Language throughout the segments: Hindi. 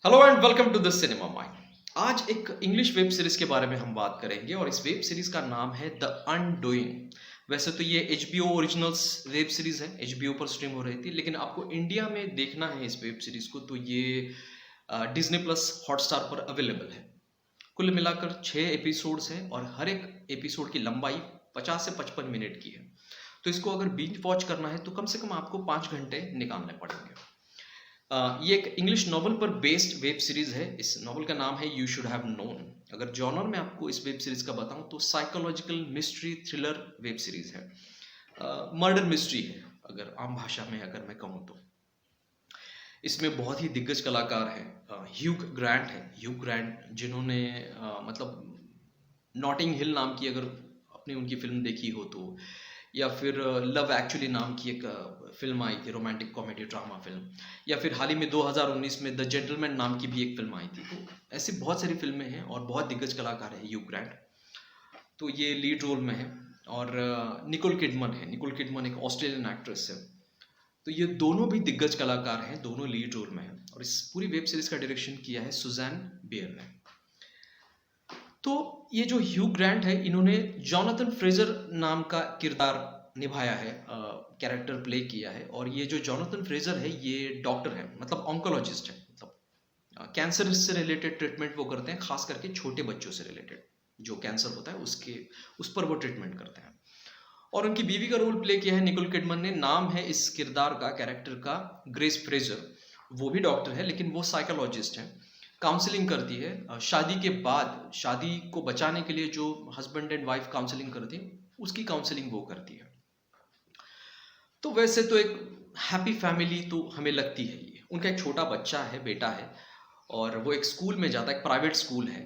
Hello and welcome to the cinema mind. आज एक इंग्लिश वेब सीरीज के बारे में हम बात करेंगे और इस वेब सीरीज का नाम है द अनडूइंग। वैसे तो ये HBO ओरिजिनल्स वेब सीरीज है, HBO पर स्ट्रीम हो रही थी, लेकिन आपको इंडिया में देखना है इस वेब सीरीज को तो ये डिज्नी प्लस हॉटस्टार पर अवेलेबल है। कुल मिलाकर 6 एपिसोड्स हैं और हर एक एपिसोड की लंबाई 50 से 55 मिनट की है। तो इसको अगर बिंज वॉच करना है तो कम से कम आपको 5 घंटे निकालने पड़ेंगे। ये एक इंग्लिश नॉवल पर बेस्ड वेब सीरीज है। इस नॉवल का नाम है यू शुड हैव नोन। अगर जॉनर में आपको इस वेब सीरीज का बताऊं तो psychological mystery thriller web series है। मर्डर मिस्ट्री है अगर आम भाषा में अगर मैं कहूँ तो। इसमें बहुत ही दिग्गज कलाकार हैं। ह्यूग ग्रांट है, ह्यूग ग्रांट जिन्होंने मतलब नॉटिंग हिल नाम की अगर आपने उनकी फिल्म देखी हो तो, या फिर लव एक्चुअली नाम की एक फिल्म आई थी, रोमांटिक कॉमेडी ड्रामा फिल्म, या फिर हाल ही में 2019 में द जेंटलमैन नाम की भी एक फिल्म आई थी। तो ऐसी बहुत सारी फिल्में हैं और बहुत दिग्गज कलाकार है ह्यूग ग्रांट। तो ये लीड रोल में है। और निकोल किडमन है, निकोल किडमन एक ऑस्ट्रेलियन एक्ट्रेस है। तो ये दोनों भी दिग्गज कलाकार हैं, दोनों लीड रोल में हैं और इस पूरी वेब सीरीज का डायरेक्शन किया है सुजैन बेयर ने। तो ये जो ह्यू ग्रांट है, इन्होंने जॉनथन फ्रेजर नाम का किरदार निभाया है, कैरेक्टर प्ले किया है। और ये जो जॉनथन फ्रेजर है ये डॉक्टर है, मतलब ऑन्कोलॉजिस्ट है, मतलब कैंसर से रिलेटेड ट्रीटमेंट वो करते हैं, खास करके छोटे बच्चों से रिलेटेड जो कैंसर होता है उसके उस पर वो ट्रीटमेंट करते हैं। और उनकी बीवी का रोल प्ले किया है निकोल किडमन ने। नाम है इस किरदार का, कैरेक्टर का, ग्रेस फ्रेजर। वो भी डॉक्टर है लेकिन वो साइकोलॉजिस्ट है, काउंसलिंग करती है। शादी के बाद शादी को बचाने के लिए जो हस्बैंड एंड वाइफ काउंसलिंग करती है उसकी काउंसलिंग वो करती है। तो वैसे तो एक हैप्पी फैमिली तो हमें लगती है ये। उनका एक छोटा बच्चा है, बेटा है, और वो एक स्कूल में जाता है, एक प्राइवेट स्कूल है।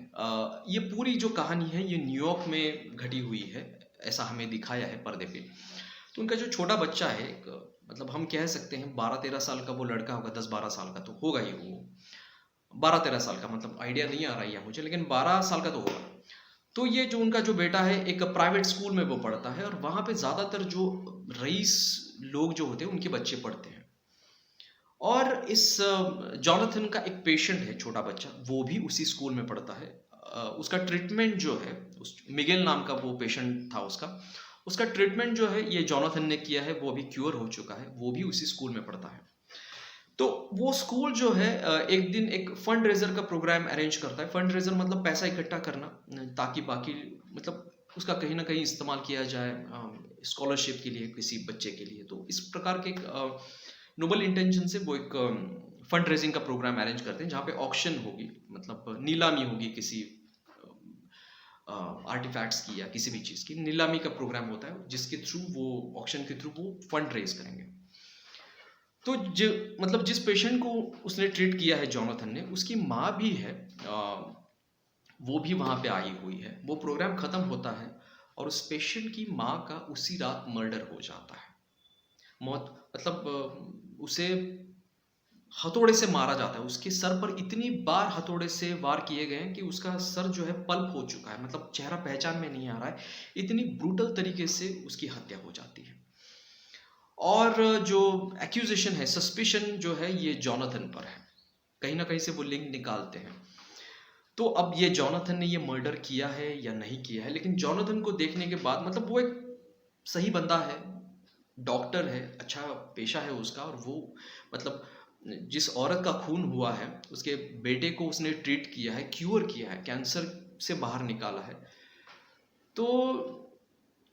ये पूरी जो कहानी है ये न्यूयॉर्क में घटी हुई है, ऐसा हमें दिखाया है पर्दे पे। तो उनका जो छोटा बच्चा है, एक मतलब हम कह सकते हैं 12-13 साल का वो लड़का होगा, 10-12 साल का तो होगा ही वो। 12-13 साल का, मतलब आइडिया नहीं आ रहा है मुझे, लेकिन 12 साल का तो होगा। तो ये जो उनका जो बेटा है एक प्राइवेट स्कूल में वो पढ़ता है और वहाँ पे ज़्यादातर जो रईस लोग जो होते हैं उनके बच्चे पढ़ते हैं। और इस जॉनथन का एक पेशेंट है, छोटा बच्चा, वो भी उसी स्कूल में पढ़ता है। उसका ट्रीटमेंट जो है, उस मिगेल नाम का वो पेशेंट था, उसका उसका ट्रीटमेंट जो है ये जॉनथन ने किया है, वो अभी क्योर हो चुका है, वो भी उसी स्कूल में पढ़ता है। तो वो स्कूल जो है एक दिन एक फंड रेजर का प्रोग्राम अरेंज करता है। फंड रेजर मतलब पैसा इकट्ठा करना, ताकि बाकी मतलब उसका कहीं ना कहीं इस्तेमाल किया जाए स्कॉलरशिप के लिए, किसी बच्चे के लिए। तो इस प्रकार के एक नोबल इंटेंशन से वो एक फंड रेजिंग का प्रोग्राम अरेंज करते हैं, जहाँ पे ऑक्शन होगी, मतलब नीलामी होगी किसी आर्टिफैक्ट्स की या किसी भी चीज़ की नीलामी का प्रोग्राम होता है, जिसके थ्रू वो ऑक्शन के थ्रू वो फंड रेज करेंगे। तो मतलब जिस पेशेंट को उसने ट्रीट किया है जॉनथन ने, उसकी माँ भी है, वो भी वहाँ पे आई हुई है। वो प्रोग्राम ख़त्म होता है और उस पेशेंट की माँ का उसी रात मर्डर हो जाता है। मौत मतलब उसे हथौड़े से मारा जाता है। उसके सर पर इतनी बार हथौड़े से वार किए गए हैं कि उसका सर जो है पल्प हो चुका है, मतलब चेहरा पहचान में नहीं आ रहा है। इतनी ब्रूटल तरीके से उसकी हत्या हो जाती है। और जो एक्यूजेशन है, सस्पिशन जो है, ये जॉनथन पर है। कहीं ना कहीं से वो लिंक निकालते हैं। तो अब ये जॉनथन ने ये मर्डर किया है या नहीं किया है, लेकिन जॉनथन को देखने के बाद मतलब वो एक सही बंदा है, डॉक्टर है, अच्छा पेशा है उसका। और वो मतलब जिस औरत का खून हुआ है उसके बेटे को उसने ट्रीट किया है, क्योर किया है, कैंसर से बाहर निकाला है। तो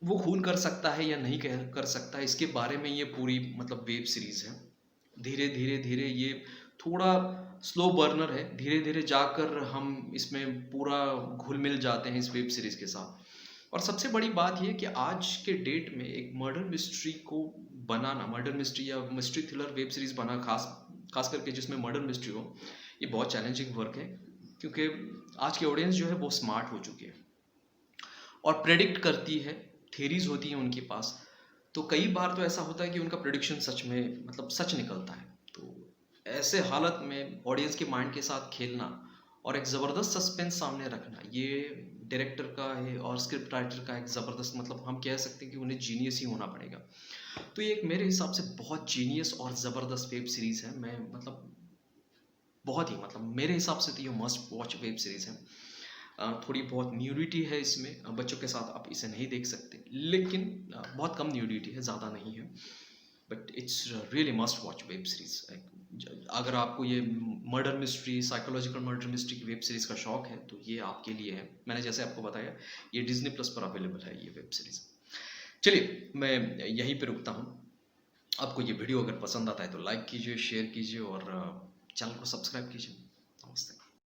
वो खून कर सकता है या नहीं कर सकता है, इसके बारे में ये पूरी मतलब वेब सीरीज है। धीरे धीरे धीरे ये थोड़ा स्लो बर्नर है, धीरे धीरे जाकर हम इसमें पूरा घुल मिल जाते हैं इस वेब सीरीज के साथ। और सबसे बड़ी बात ये कि आज के डेट में एक मर्डर मिस्ट्री को बनाना, मर्डर मिस्ट्री या मिस्ट्री थ्रिलर वेब सीरीज बना, खास खास करके जिसमें मर्डर मिस्ट्री हो, ये बहुत चैलेंजिंग वर्क है। क्योंकि आज की ऑडियंस जो है वो स्मार्ट हो चुकी है और प्रेडिक्ट करती है, थेरीज होती हैं उनके पास। तो कई बार तो ऐसा होता है कि उनका प्रेडिक्शन सच में मतलब सच निकलता है। तो ऐसे हालत में ऑडियंस के माइंड के साथ खेलना और एक ज़बरदस्त सस्पेंस सामने रखना, ये डायरेक्टर का है और स्क्रिप्ट राइटर का एक ज़बरदस्त, मतलब हम कह सकते हैं कि उन्हें जीनियस ही होना पड़ेगा। तो ये एक मेरे हिसाब से बहुत जीनियस और ज़बरदस्त वेब सीरीज़ है। मैं मतलब बहुत ही मतलब मेरे हिसाब से तो ये मस्ट वॉच वेब सीरीज़ है। थोड़ी बहुत न्यूडिटी है इसमें, बच्चों के साथ आप इसे नहीं देख सकते, लेकिन बहुत कम न्यूडिटी है, ज़्यादा नहीं है, but it's really must watch web series. अगर आपको ये murder mystery, psychological murder mystery की वेब सीरीज़ का शौक है तो ये आपके लिए है। मैंने जैसे आपको बताया ये डिज्नी प्लस पर अवेलेबल है ये वेब सीरीज़। चलिए मैं यहीं पे रुकता हूँ। आपको ये वीडियो अगर पसंद आता है तो लाइक कीजिए, शेयर कीजिए और चैनल को सब्सक्राइब कीजिए। नमस्ते।